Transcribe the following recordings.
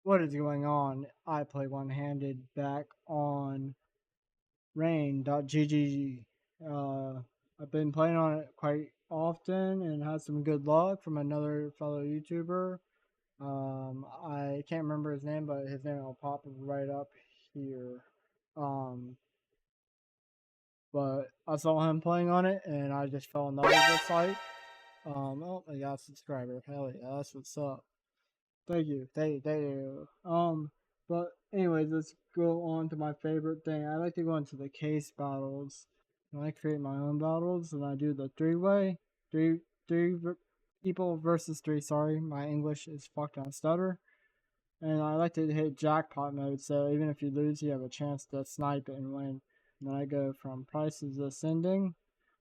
What is going on? I play one-handed back on rain.gg. I've been playing on it quite often and had some good luck from another fellow YouTuber. I can't remember his name, but his name will pop right up here. Um, but I saw him playing on it and I just fell in love with the site. Oh, I got a subscriber. Hell yeah, that's what's up. Thank you. But anyways, let's go on to my favorite thing. I like to go into the case battles. I create my own battles, and I do the three-way, three people versus three. Sorry, my English is fucked on stutter. And I like to hit jackpot mode, so even if you lose, you have a chance to snipe it and win. And then I go from prices ascending.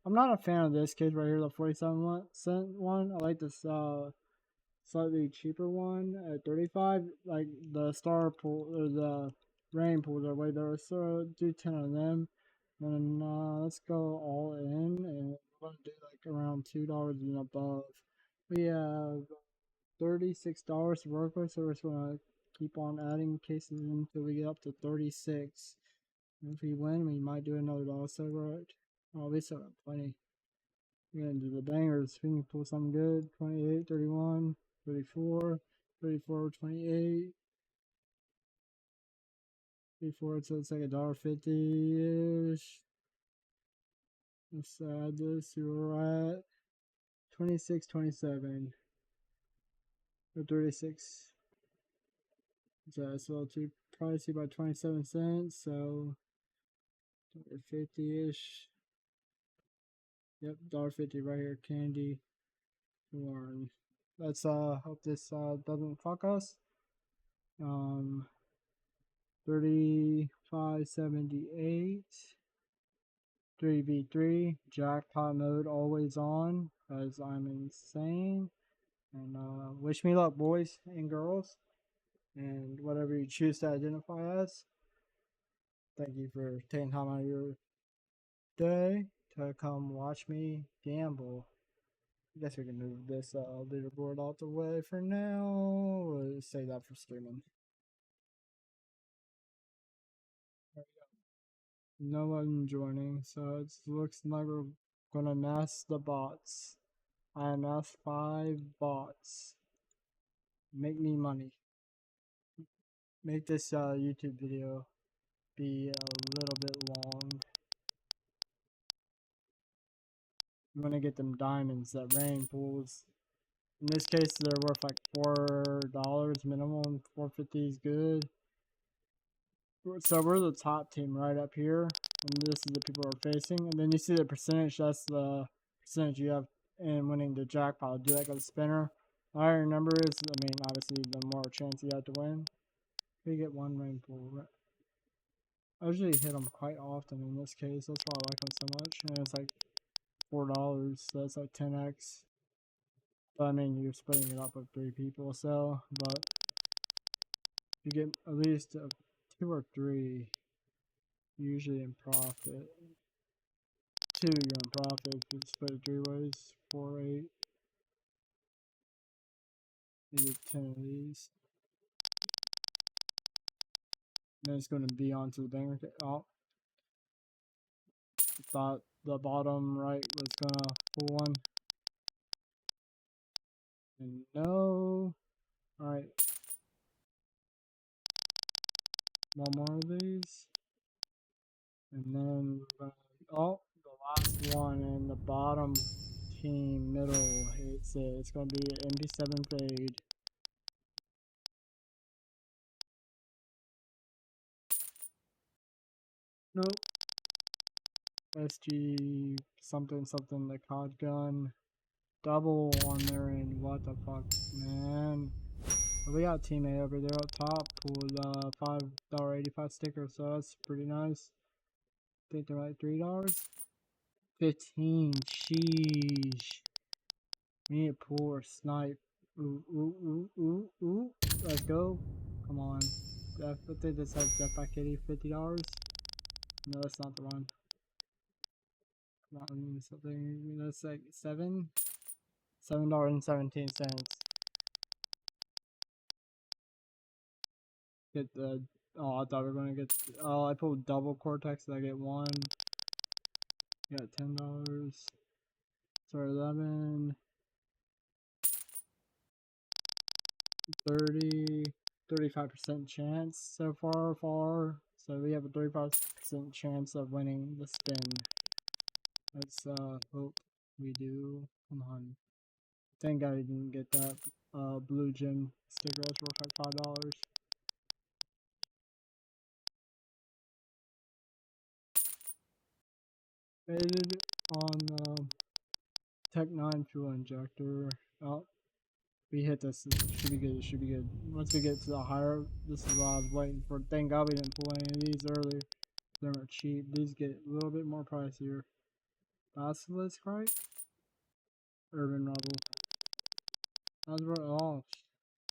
I'm not a fan of this case right here, the 47-cent one. I like this slightly cheaper one at 35. Like the star pool or the rain pools are way better. So do 10 of them. And let's go all in, and we're gonna do like around $2 and above. We have $36 to work with, so we're just gonna keep on adding cases until we get up to 36. And if we win, we might do another dollar. So right. Oh, we still got plenty. We're gonna do the bangers. We can pull something good. 28, 31, 34, 34, 28, 34. So it's like $1.50-ish. Let's add this. See where we're at. 26, 27, or 36. So it's a little too pricey by 27 cents. So $1.50-ish. Yep, $1.50 right here. Candy corn. Let's hope this doesn't fuck us. 35.78. 3v3 jackpot mode always on as I'm insane. And wish me luck, boys and girls, and whatever you choose to identify as. Thank you for taking time out of your day to come watch me gamble. I guess we can move this leaderboard out the way for now. We'll save that for streaming. No one joining, so it looks like we're gonna mass the bots. I amassed 5 bots. Make me money. Make this YouTube video be a little bit long. I'm gonna get them diamonds that rain pulls. In this case, they're worth like $4 minimum. 450 is good. So we're the top team right up here, and this is the people we're facing. And then you see the percentage. That's the percentage you have in winning the jackpot. Do like a spinner. The higher number is, I mean, obviously, the more chance you have to win. We get one rain pool. I usually hit them quite often in this case. That's why I like them so much. And it's like $4, so that's like 10x. But I mean, you're splitting it up with 3 people, so. But you get at least 2 or 3 usually in profit. 2 you're in profit if you split it 3 ways. 4, 8. You get 10 of these. And then it's going to be onto the banger. Oh. Thought the bottom right was going to pull one. And no. Alright. One more of these. And then oh, the last one in the bottom team middle. It's going to be an MB7 fade. Nope. SG something something, the COD gun. Double on there, and what the fuck, man. Well, we got teammate over there up top pulled $5.85 sticker, so that's pretty nice. I think they're like $3. 15. Sheesh. We need to pull or snipe. Ooh. Let's go. Come on. I think this has Jetpack Kitty $50. No, that's not the one. Come on, something. That's like $7.17. get the. Oh, I thought we were gonna get. Oh, I pulled double Cortex. I get one. Got $10. Sorry, 11. 30. 35% chance so far. So we have a 35% chance of winning the spin. Let's hope we do. Come on. Thank God I didn't get that blue gem sticker. That's worth like $5. Rated on Tech 9 fuel injector. Oh, we hit this. It should be good. It should be good. Once we get to the higher, this is what I was waiting for. Thank God we didn't pull any of these earlier. They were cheap. These get a little bit more pricier. Basilisk, right? Urban Rebel. That's what. Oh,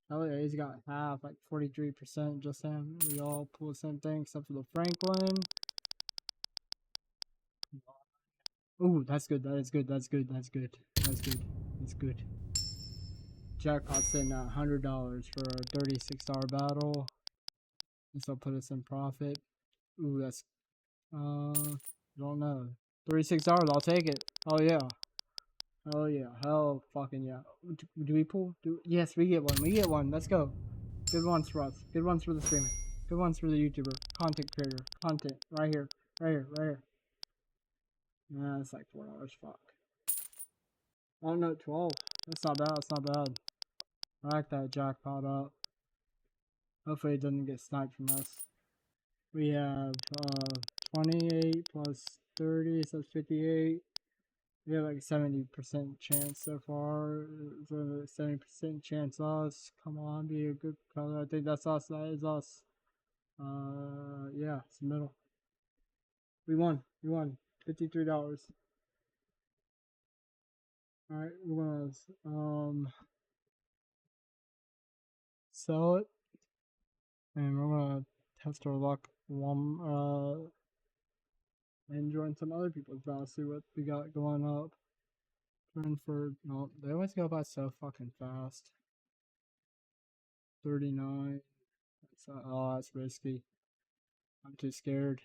LA's got half, like 43%. Just saying, we all pull the same thing except for the Franklin. Ooh, that's good. That is good. That's good. That's good. That's good. That's good. Jackpot sitting at $100 for a $36 battle. This will put us in profit. Ooh, that's don't know. $36. I'll take it. Oh yeah. Hell yeah. Hell fucking yeah. Do we pull? Yes, we get one. We get one. Let's go. Good ones for us. Good ones for the streamer. Good ones for the YouTuber. Content creator. Content. Right here. Right here. Right here. Nah, it's like $4. Fuck. Oh no, 12. That's not bad. That's not bad. Rack that jackpot up. Hopefully it doesn't get sniped from us. We have 28 plus 30, so it's 58. We have like 70% chance so far. So 70% chance us. Come on, be a good color. I think that's us. That is us. Yeah, it's the middle. We won. We won. $53. Alright, we're gonna sell it. And we're gonna test our luck one and join some other people's battles, see what we got going up. Brentford, no, they always go by so fucking fast. 39. That's risky. I'm too scared.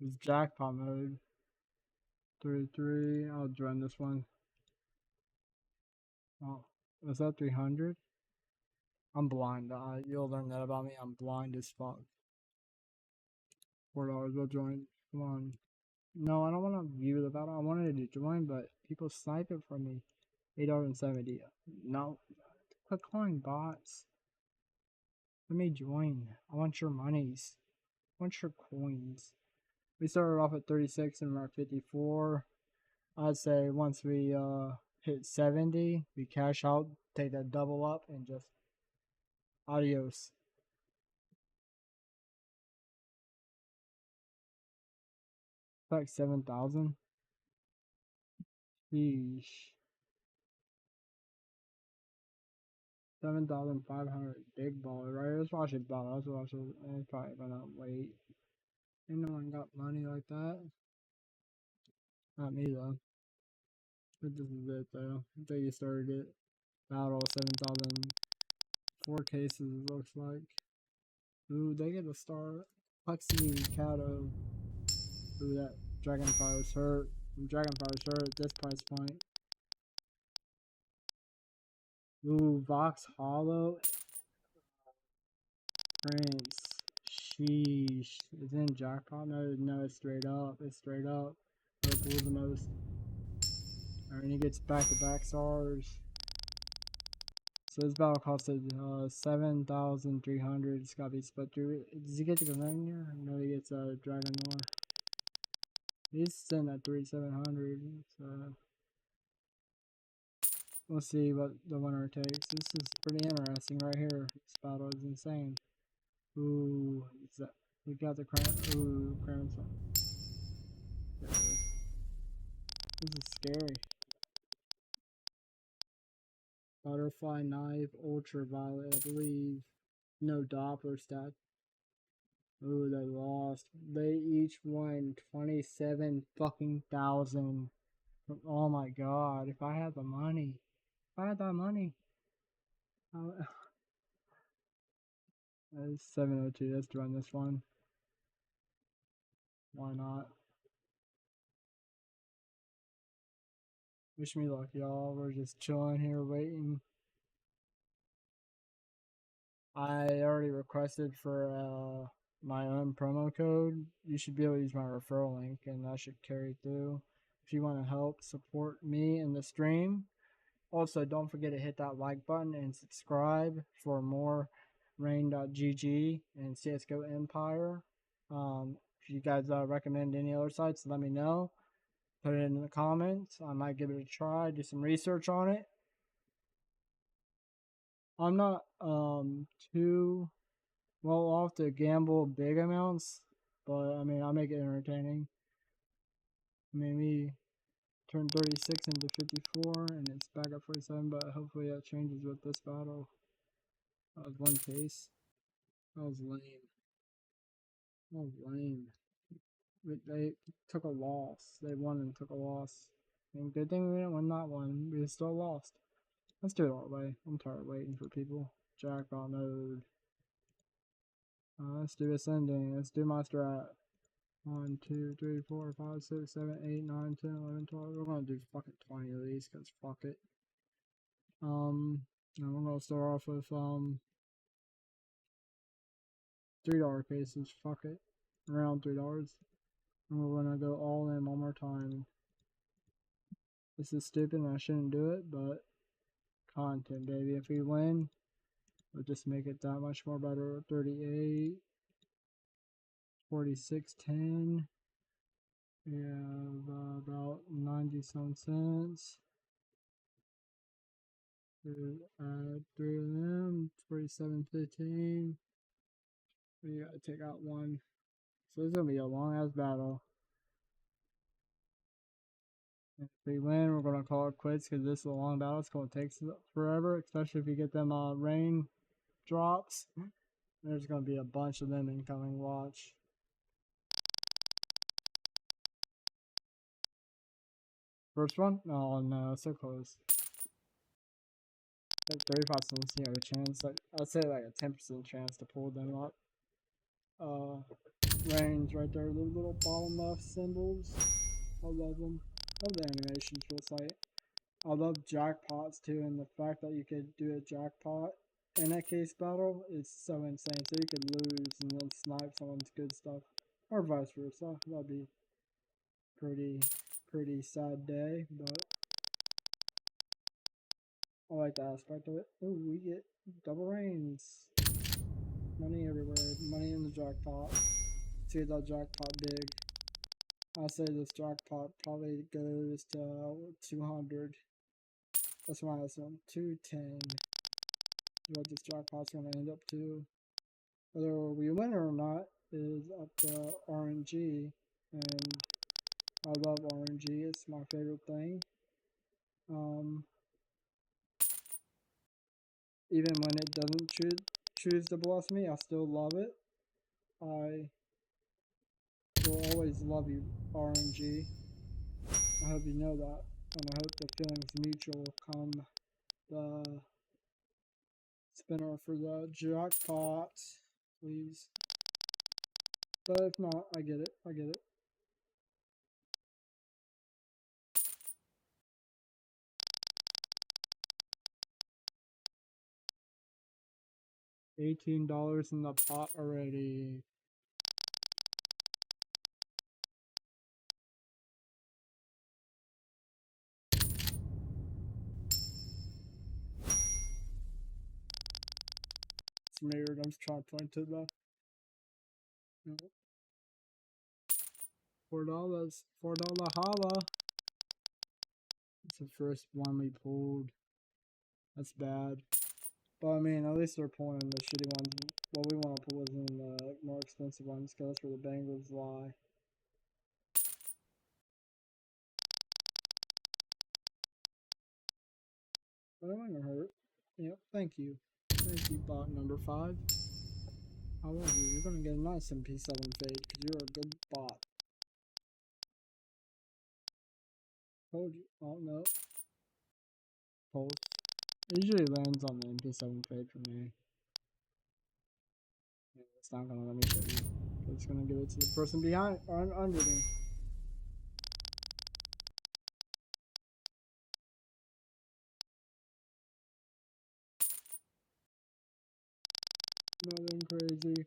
It's jackpot mode. 33. I'll join this one. Oh, was that 300? I'm blind. You'll learn that about me. I'm blind as fuck. $4. We'll join. Come on. No, I don't want to view the battle. I wanted to join, but people snipe it from me. $8.70. No. Quit calling bots. Let me join. I want your monies. I want your coins. We started off at 36 and we're at 54. I'd say once we hit 70, we cash out, take that double up, and just adios. Like 7,000. Sheesh. 7,500 big baller, right? Let's watch it battle. Let's watch it. It's probably gonna wait. Ain't no one got money like that. Not me though. But this is it though. I think you started it. Battle 7,000. 4 cases it looks like. Ooh, they get a star. Plexi Kato. Ooh, that Dragonfire's hurt. Dragonfire's hurt at this price point. Ooh, Vox Hollow. Prince. Sheesh. Is it in jackpot mode? No, it's straight up. It's straight up. Purple the most. Alright, and he gets back-to-back stars. So this battle costed 7,300. It's gotta be split through. Does he get the Galenia? No, he gets a Dragon War. He's sitting at 3,700. So we'll see what the winner takes. This is pretty interesting right here. This battle is insane. Ooh, we got the crown. Ooh, crown. This is scary. Butterfly knife, ultraviolet, I believe. No Doppler stat. Ooh, they lost. They each won 27 fucking thousand. Oh my god! If I had the money, if I had that money, It's 702. Let's run this one. Why not? Wish me luck, y'all. We're just chilling here waiting. I already requested for my own promo code. You should be able to use my referral link, and that should carry through. If you want to help support me in the stream, also don't forget to hit that like button and subscribe for more Rain.gg and CSGO Empire. If you guys recommend any other sites, let me know. Put it in the comments. I might give it a try, do some research on it. I'm not too well off to gamble big amounts, but I mean I make it entertaining. Maybe turn 36 into 54 and it's back at 47, but hopefully that changes with this battle. That was one case. That was lame. That was lame. They took a loss. They won and took a loss. And good thing we didn't win that one. We still lost. Let's do it our way. I'm tired of waiting for people. Jackpot mode. Let's do ascending. Let's do my strat. 1, 2, 3, 4, 5, 6, 7, 8, 9, 10, 11, 12. We're gonna do fucking 20 of these because fuck it. And we're gonna start off with $3 cases. Fuck it. Around $3. And we're gonna go all in one more time. This is stupid and I shouldn't do it, but content, baby. If we win, we'll just make it that much more better. 38, 46, 10. We have about 90 some cents. Add 3 of them, 47.15. We gotta take out one. So this is gonna be a long ass battle. If we win, we're gonna call it quits because this is a long battle. It's gonna take forever, especially if you get them rain drops. There's gonna be a bunch of them incoming. Watch. First one? Oh no, so close. Like 35% you have a chance. Like I'd say like a 10% chance to pull them up. Range right there, the little bottom left symbols. I love them. Love the animations for the site. I love jackpots too, and the fact that you could do a jackpot in a case battle is so insane. So you could lose and then snipe someone's good stuff, or vice versa. That'd be pretty sad day, but I like the aspect of it. Oh, we get double rains, money everywhere, money in the jackpot. Let's get that jackpot big. I say this jackpot probably goes to 200. That's my estimate. 210 is what this jackpot's gonna end up to. Whether we win or not is up to RNG, and I love RNG. It's my favorite thing. Even when it doesn't choose to bless me, I still love it. I will always love you, RNG. I hope you know that, and I hope the feeling's mutual come the spinner for the jackpot, please. But if not, I get it. I get it. $18 in the pot already. It's mirrored. I'm just trying to point to the $4. $4 holla. It's the first one we pulled. That's bad. But I mean, at least they're pulling the shitty ones. What we want to pull is in the more expensive ones, because that's where the bangles lie. But it ain't gonna hurt. Yep, thank you. Thank you, bot number 5. I love you. You're gonna get a nice MP7 fade, because you're a good bot. Told you. Oh no. Pulse. It usually lands on the MP7 fade for me. It's not gonna let me show you. It's gonna give it to the person behind under me. Nothing crazy.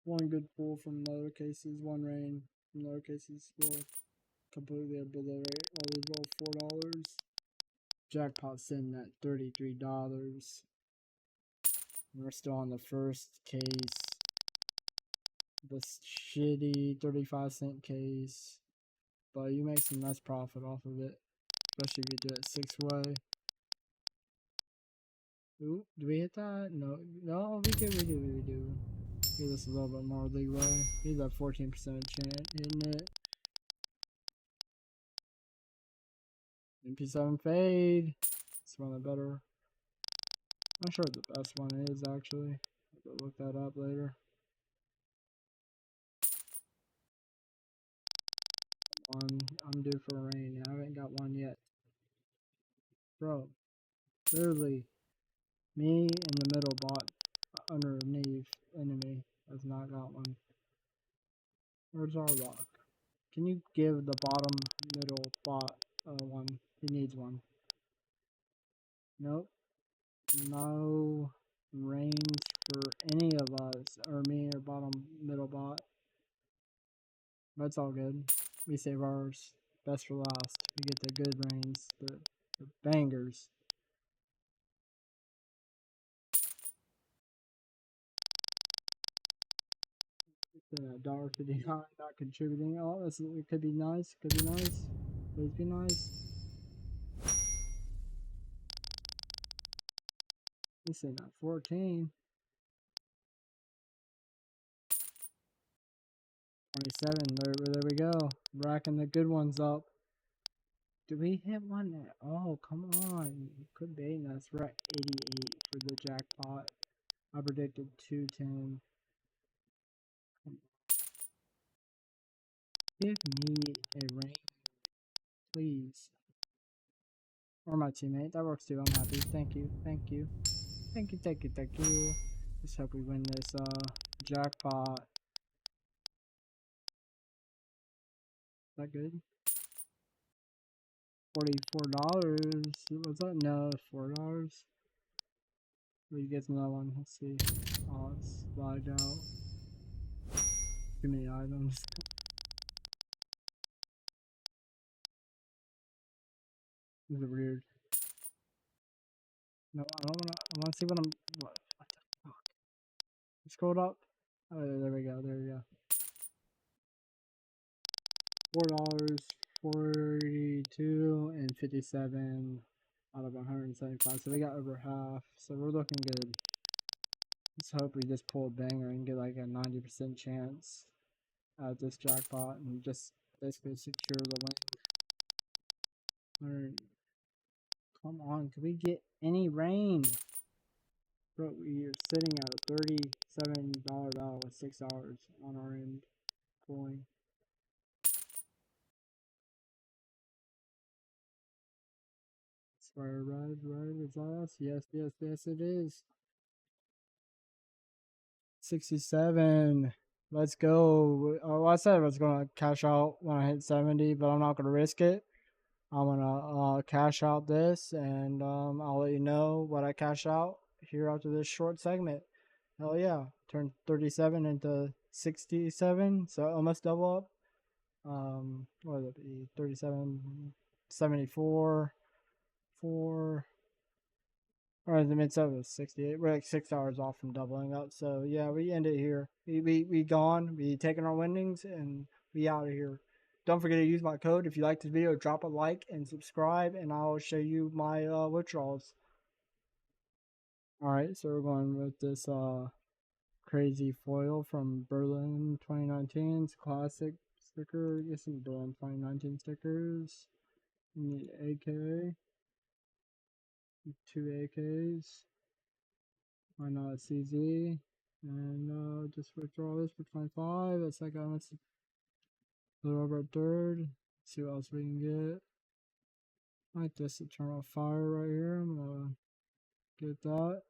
One good pull from other cases, one rain from other cases. Well, completely obliterate all these little $4. Jackpot sitting at $33. We're still on the first case. This shitty 35-cent case. But you make some nice profit off of it. Especially if you do it 6-way. Ooh, do we hit that? No, we do. Give this a little bit more leeway. He's at 14% chance hitting it. MP7 fade. It's one of the better. I'm not sure what the best one is actually. I'll look that up later. I'm due for a rain. I haven't got one yet. Bro, literally, me in the middle bot underneath enemy has not got one. Where's our rock? Can you give the bottom middle bot one? He needs one. Nope. No rains for any of us, or me or bottom middle bot. That's all good. We save ours. Best for last. We get the good rains, the bangers. $1.59 not contributing. Oh, this it could be nice. Could be nice. Please be nice. He's sitting at 14. 27. There we go. Racking the good ones up. Did we hit one there? Oh, come on. Could be. That's right. 88 for the jackpot. I predicted 210. Give me a ring, please. Or my teammate. That works too. I'm happy. Thank you. Thank you. Thank you. Thank you. Thank you. Let's hope we win this jackpot. Is that good? $44. Was that? No, $4. We get another one. Let's see. Oh, it's slide out. Too many items. This is weird. No, I don't wanna. I wanna see what I'm. What the fuck? Scrolled up. Oh, there we go. There we go. $4, 42 and 57 out of 175. So we got over half. So we're looking good. Let's hope we just pull a banger and get like a 90% chance at this jackpot and just basically secure the win. Come on, can we get any rain? Bro, we are sitting at a $37 battle with 6 hours on our end pulling. Fire red, is that us? Yes, it is. 67. Let's go. I said I was gonna cash out when I hit 70, but I'm not gonna risk it. I'm gonna cash out this, and I'll let you know what I cash out here after this short segment. Hell yeah! Turned 37 into 67, so almost double up. What would it be? 37, 74, 4. Or the mid 7 was 68. We're like 6 hours off from doubling up. So yeah, we end it here. We gone. We taking our winnings and we out of here. Don't forget to use my code. If you like this video, drop a like and subscribe, and I'll show you my withdrawals. Alright, so we're going with this crazy foil from Berlin 2019's classic sticker. Get some Berlin 2019 stickers. You need AK. 2 AKs. Why not a CZ? And just withdraw this for 25. That's like almost a little over a third. See what else we can get. Like this Eternal Fire right here. I'm gonna get that.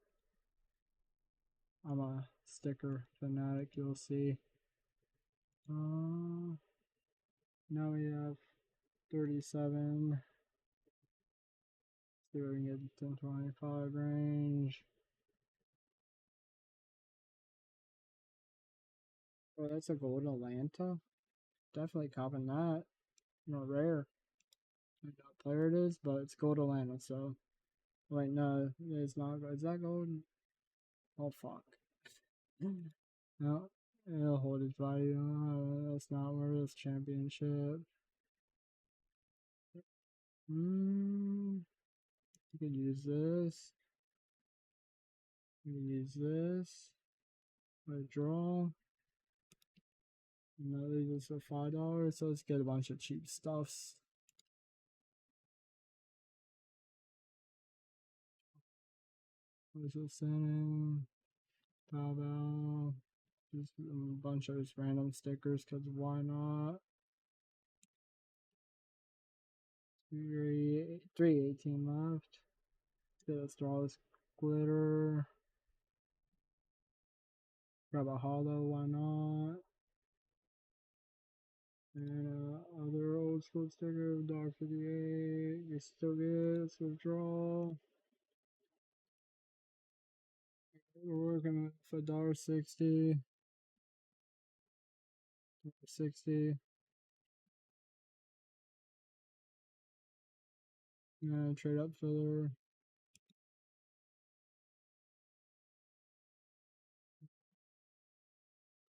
I'm a sticker fanatic, you'll see. Now we have 37. See if we can get 1025 range. Oh, that's a gold Atlanta. Definitely copping that. Not rare. I don't know what player it is, but it's gold Atlanta, so. Wait, no, it's not. Is that gold? Oh, fuck. No, it'll hold its value. That's not worth this championship. You can use this. You can use this. Withdraw. No, these are for $5, so let's get a bunch of cheap stuffs. Visual Sending, Taobao, just a bunch of just random stickers, because why not? 318 left. Let's draw this glitter. Grab a hollow, why not? And other old school sticker, $1.58. You're still good. Let's withdraw. We're working with $1.60. $1.60. Trade up filler.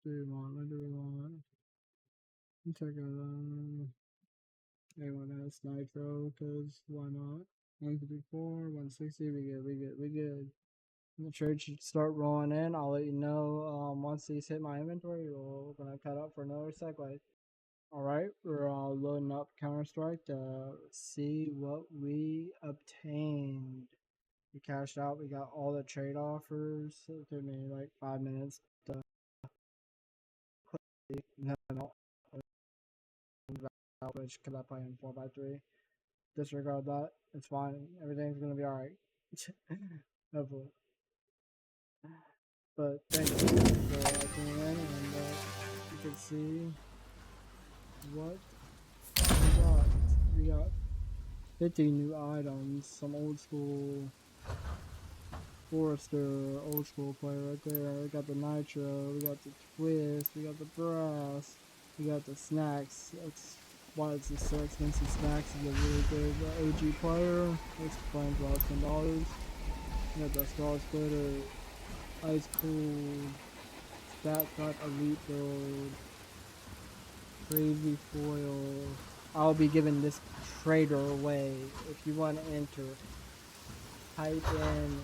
What do we want? What do we want? Check out A1 S Nitro, because why not? 154, 160, we good. The trade should start rolling in. I'll let you know once these hit my inventory. We're gonna cut up for another sec. Alright, we're loading up Counter-Strike to see what we obtained. We cashed out, we got all the trade offers. It took me like 5 minutes to which because I play in 4x3. Disregard that. It's fine. Everything's gonna be alright. Hopefully. But thank you for tuning in, and you can see what we got. We got 50 new items, some old school Forrester, old school player right there. We got the Nitro, we got the Twist, we got the Brass, we got the Snacks. That's why it's so expensive. Snacks is a really good OG player. It's playing for about $10. We got the Star Splitter, Ice Cold, Stat Cut Elite Build, Crazy Foil. I'll be giving this trader away. If you want to enter, type in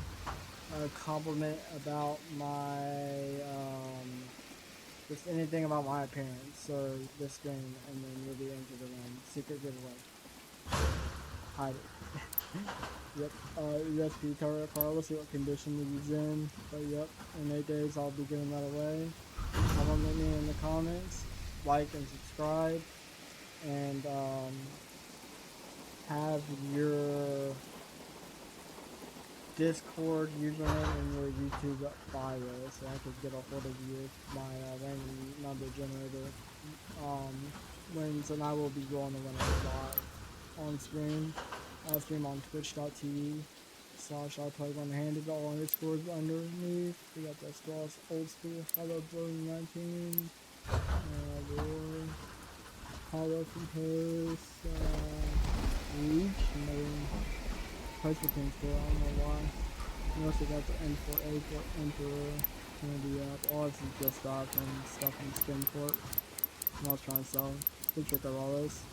a compliment about my, just anything about my appearance or this game, and then you'll be entered to win. Secret giveaway. Hide it. Yep. Recipe card. We'll see what condition he's in. But yep, in 8 days I'll be giving that away. Comment me in the comments, like and subscribe, and have your Discord username in your YouTube bio so I could get a hold of you with my random number generator wins, and I will be rolling the winners live on stream. I'll stream on twitch.tv/I play one-handed, all underscores underneath. We got that Straws old school Hello Blue 19. Hollow from Post, Reach, Price for King's Store, I don't know why. We also got the N4A for Emperor, Candy App. All this is just stock and stuff from Spinport. I was trying to sell. Good trick of all this.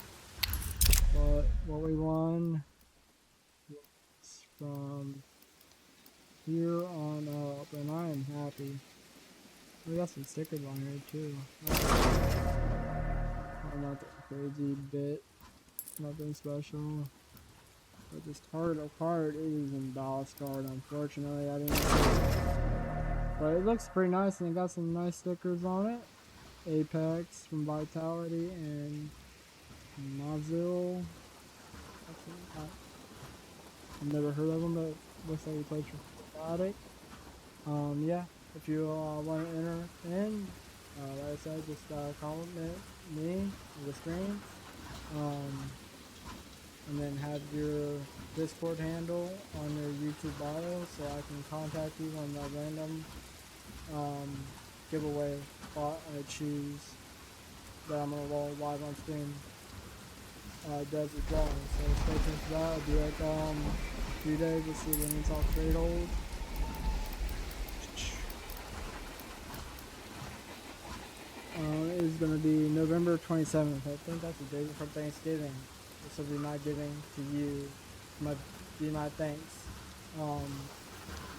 But what we won was from here on up, and I am happy. We got some stickers on here too. Not that crazy bit, nothing special. But this card is in Dallas card, unfortunately. I didn't see it. But it looks pretty nice, and it got some nice stickers on it. Apex from Vitality and Mozilla. I've never heard of them, but looks like he plays for Vitality. Yeah, if you want to enter in, like I said, just comment me on the screen, and then have your Discord handle on your YouTube bio so I can contact you on the random giveaway spot I choose that I'm gonna roll live on stream. Does it drawing, so stay tuned for that. It'll be like a few days to see when it's all trade hold. It is going to be November 27th. I think that's the day before Thanksgiving. This will be my giving to you. Be my thanks.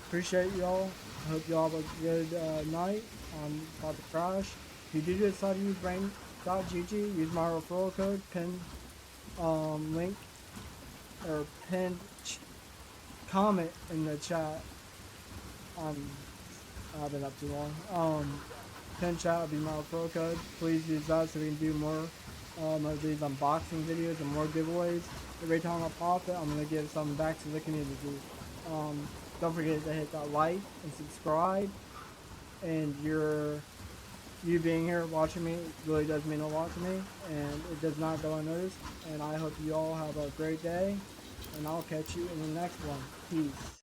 Appreciate y'all. I hope y'all have a good night. I'm about to crash. If you do decide to use brain.gg, use my referral code, pin link, or pinned comment in the chat. I've been up too long. Pin chat will be my referral code. Please use that so we can do more of these unboxing videos and more giveaways. Every time I pop it, I'm going to give something back to the community. Don't forget to hit that like and subscribe. And you being here watching me really does mean a lot to me, and it does not go unnoticed. And I hope you all have a great day, and I'll catch you in the next one. Peace.